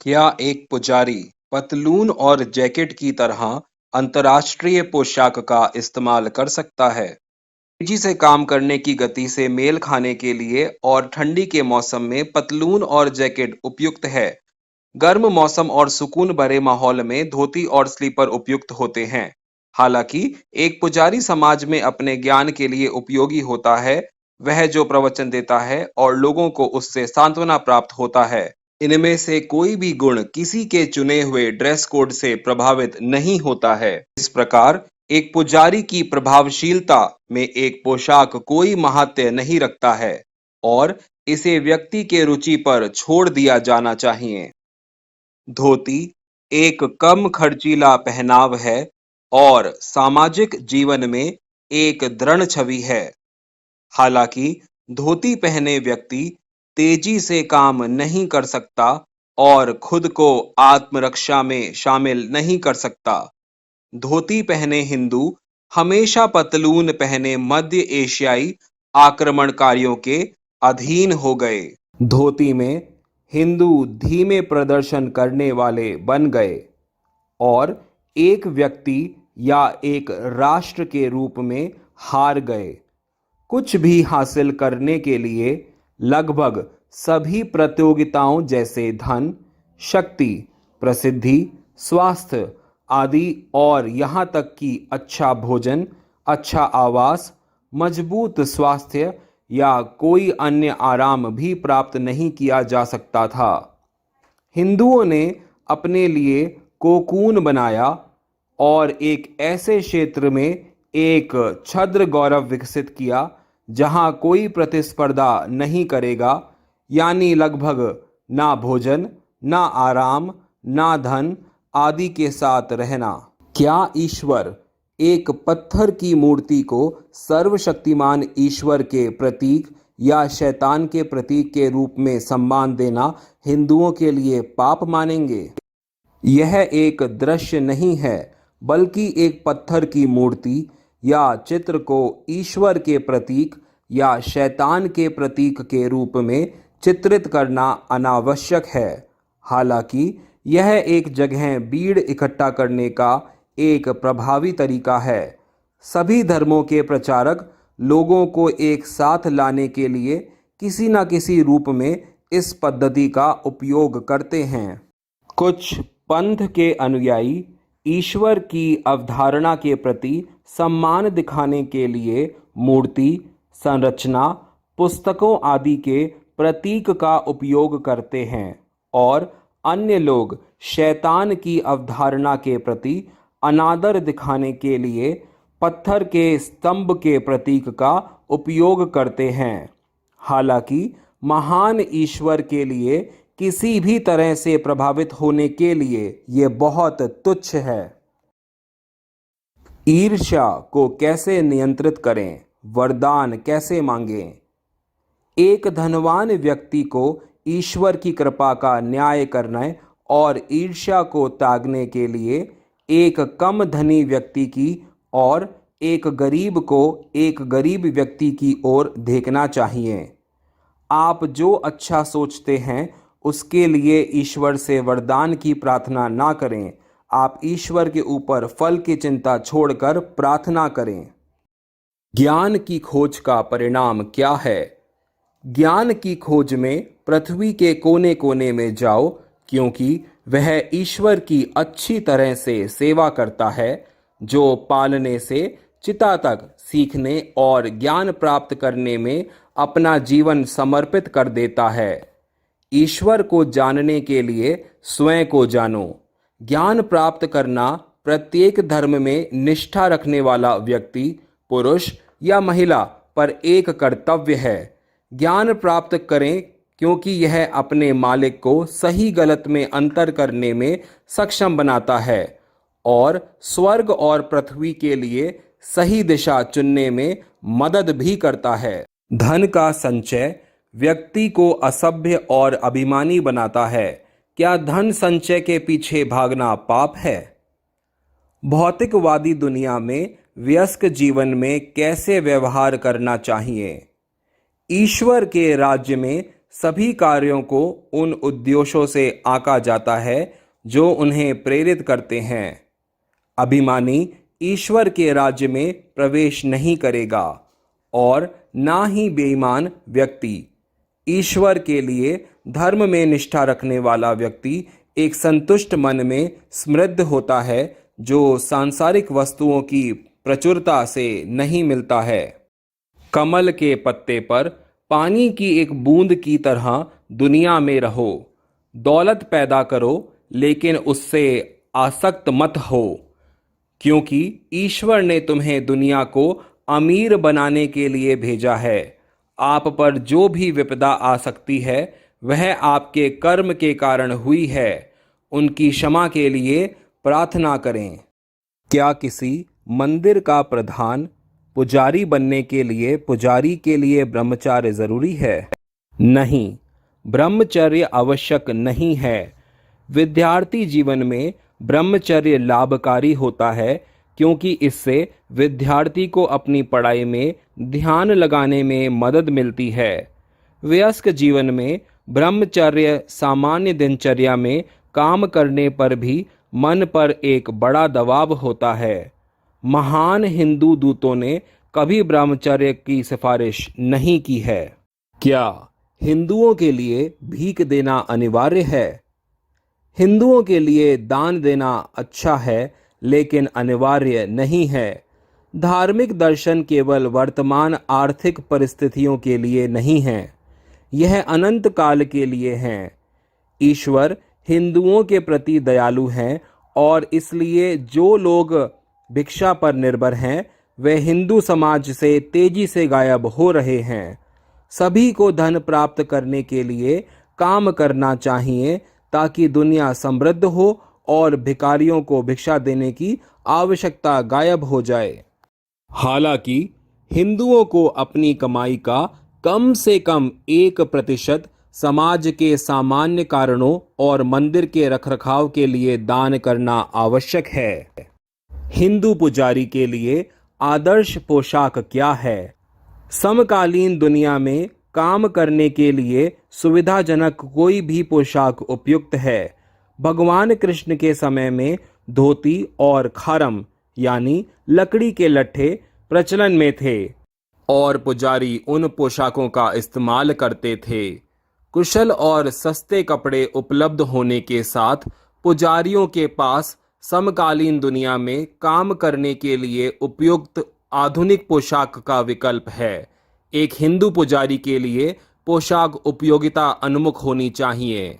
क्या एक पुजारी पतलून और जैकेट की तरह अंतर्राष्ट्रीय पोशाक का इस्तेमाल कर सकता है? तेजी से काम करने की गति से मेल खाने के लिए और ठंडी के मौसम में पतलून और जैकेट उपयुक्त है। गर्म मौसम और सुकून भरे माहौल में धोती और स्लीपर उपयुक्त होते हैं। हालांकि एक पुजारी समाज में अपने ज्ञान के लिए उपयोगी होता है, वह जो प्रवचन देता है और लोगों को उससे सांत्वना प्राप्त होता है। इनमें से कोई भी गुण किसी के चुने हुए ड्रेस कोड से प्रभावित नहीं होता है। इस प्रकार एक पुजारी की प्रभावशीलता में एक पोशाक कोई महत्व नहीं रखता है और इसे व्यक्ति के रुचि पर छोड़ दिया जाना चाहिए। धोती एक कम खर्चीला पहनाव है और सामाजिक जीवन में एक दृढ़ छवि है। हालांकि धोती पहने व्यक्ति तेजी से काम नहीं कर सकता और खुद को आत्मरक्षा में शामिल नहीं कर सकता। धोती पहने हिंदू हमेशा पतलून पहने मध्य एशियाई आक्रमणकारियों के अधीन हो गए। धोती में हिंदू धीमे प्रदर्शन करने वाले बन गए और एक व्यक्ति या एक राष्ट्र के रूप में हार गए। कुछ भी हासिल करने के लिए लगभग सभी प्रतियोगिताओं जैसे धन, शक्ति, प्रसिद्धि, स्वास्थ्य आदि और यहाँ तक कि अच्छा भोजन, अच्छा आवास, मजबूत स्वास्थ्य या कोई अन्य आराम भी प्राप्त नहीं किया जा सकता था। हिंदुओं ने अपने लिए कोकून बनाया और एक ऐसे क्षेत्र में एक छद्र गौरव विकसित किया जहां कोई प्रतिस्पर्धा नहीं करेगा, यानी लगभग ना भोजन, ना आराम, ना धन आदि के साथ रहना। क्या ईश्वर एक पत्थर की मूर्ति को सर्वशक्तिमान ईश्वर के प्रतीक या शैतान के प्रतीक के रूप में सम्मान देना हिंदुओं के लिए पाप मानेंगे? यह एक दृश्य नहीं है, बल्कि एक पत्थर की मूर्ति या चित्र को ईश्वर के प्रतीक या शैतान के प्रतीक के रूप में चित्रित करना अनावश्यक है। हालांकि यह एक जगह भीड़ इकट्ठा करने का एक प्रभावी तरीका है। सभी धर्मों के प्रचारक लोगों को एक साथ लाने के लिए किसी न किसी रूप में इस पद्धति का उपयोग करते हैं। कुछ पंथ के अनुयायी ईश्वर की अवधारणा के प्रति सम्मान दिखाने के लिए मूर्ति, संरचना, पुस्तकों आदि के प्रतीक का उपयोग करते हैं और अन्य लोग शैतान की अवधारणा के प्रति अनादर दिखाने के लिए पत्थर के स्तंभ के प्रतीक का उपयोग करते हैं। हालांकि महान ईश्वर के लिए किसी भी तरह से प्रभावित होने के लिए ये बहुत तुच्छ है। ईर्ष्या को कैसे नियंत्रित करें? वरदान कैसे मांगें? एक धनवान व्यक्ति को ईश्वर की कृपा का न्याय करने और ईर्ष्या को त्यागने के लिए एक कम धनी व्यक्ति की और एक गरीब को एक गरीब व्यक्ति की ओर देखना चाहिए। आप जो अच्छा सोचते हैं उसके लिए ईश्वर से वरदान की प्रार्थना ना करें। आप ईश्वर के ऊपर फल की चिंता छोड़कर प्रार्थना करें। ज्ञान की खोज का परिणाम क्या है? ज्ञान की खोज में पृथ्वी के कोने कोने में जाओ, क्योंकि वह ईश्वर की अच्छी तरह से सेवा करता है, जो पालने से चिता तक सीखने और ज्ञान प्राप्त करने में अपना जीवन समर्पित कर देता है। ईश्वर को जानने के लिए स्वयं को जानो। ज्ञान प्राप्त करना प्रत्येक धर्म में निष्ठा रखने वाला व्यक्ति, पुरुष या महिला पर एक कर्तव्य है। ज्ञान प्राप्त करें, क्योंकि यह अपने मालिक को सही गलत में अंतर करने में सक्षम बनाता है और स्वर्ग और पृथ्वी के लिए सही दिशा चुनने में मदद भी करता है। धन का संचय व्यक्ति को असभ्य और अभिमानी बनाता है। क्या धन संचय के पीछे भागना पाप है? भौतिकवादी दुनिया में व्यस्क जीवन में कैसे व्यवहार करना चाहिए? ईश्वर के राज्य में सभी कार्यों को उन उद्देश्यों से आंका जाता है जो उन्हें प्रेरित करते हैं। अभिमानी ईश्वर के राज्य में प्रवेश नहीं करेगा और ना ही बेईमान व्यक्ति। ईश्वर के लिए धर्म में निष्ठा रखने वाला व्यक्ति एक संतुष्ट मन में समृद्ध होता है जो सांसारिक वस्तुओं की प्रचुरता से नहीं मिलता है। कमल के पत्ते पर पानी की एक बूंद की तरह दुनिया में रहो। दौलत पैदा करो लेकिन उससे आसक्त मत हो, क्योंकि ईश्वर ने तुम्हें दुनिया को अमीर बनाने के लिए भेजा है। आप पर जो भी विपदा आ सकती है वह आपके कर्म के कारण हुई है। उनकी क्षमा के लिए प्रार्थना करें। क्या किसी मंदिर का प्रधान पुजारी बनने के लिए पुजारी के लिए ब्रह्मचर्य जरूरी है? नहीं, ब्रह्मचर्य आवश्यक नहीं है। विद्यार्थी जीवन में ब्रह्मचर्य लाभकारी होता है क्योंकि इससे विद्यार्थी को अपनी पढ़ाई में ध्यान लगाने में मदद मिलती है। वयस्क जीवन में ब्रह्मचर्य सामान्य दिनचर्या में काम करने पर भी मन पर एक बड़ा दबाव होता है। महान हिंदू दूतों ने कभी ब्रह्मचर्य की सिफारिश नहीं की है। क्या हिंदुओं के लिए भीख देना अनिवार्य है? हिंदुओं के लिए दान देना अच्छा है लेकिन अनिवार्य नहीं है। धार्मिक दर्शन केवल वर्तमान आर्थिक परिस्थितियों के लिए नहीं है, यह अनंत काल के लिए हैं। ईश्वर हिंदुओं के प्रति दयालु हैं और इसलिए जो लोग भिक्षा पर निर्भर हैं वे हिंदू समाज से तेजी से गायब हो रहे हैं। सभी को धन प्राप्त करने के लिए काम करना चाहिए ताकि दुनिया समृद्ध हो और भिखारियों को भिक्षा देने की आवश्यकता गायब हो जाए। हालांकि हिंदुओं को अपनी कमाई का कम से कम 1% समाज के सामान्य कारणों और मंदिर के रखरखाव के लिए दान करना आवश्यक है। हिंदू पुजारी के लिए आदर्श पोशाक क्या है? समकालीन दुनिया में काम करने के लिए सुविधाजनक कोई भी पोशाक उपयुक्त है। भगवान कृष्ण के समय में धोती और खारम यानी लकड़ी के लट्ठे प्रचलन में थे और पुजारी उन पोशाकों का इस्तेमाल करते थे। कुशल और सस्ते कपड़े उपलब्ध होने के साथ पुजारियों के पास समकालीन दुनिया में काम करने के लिए उपयुक्त आधुनिक पोशाक का विकल्प है। एक हिंदू पुजारी के लिए पोशाक उपयोगिता उन्मुख होनी चाहिए।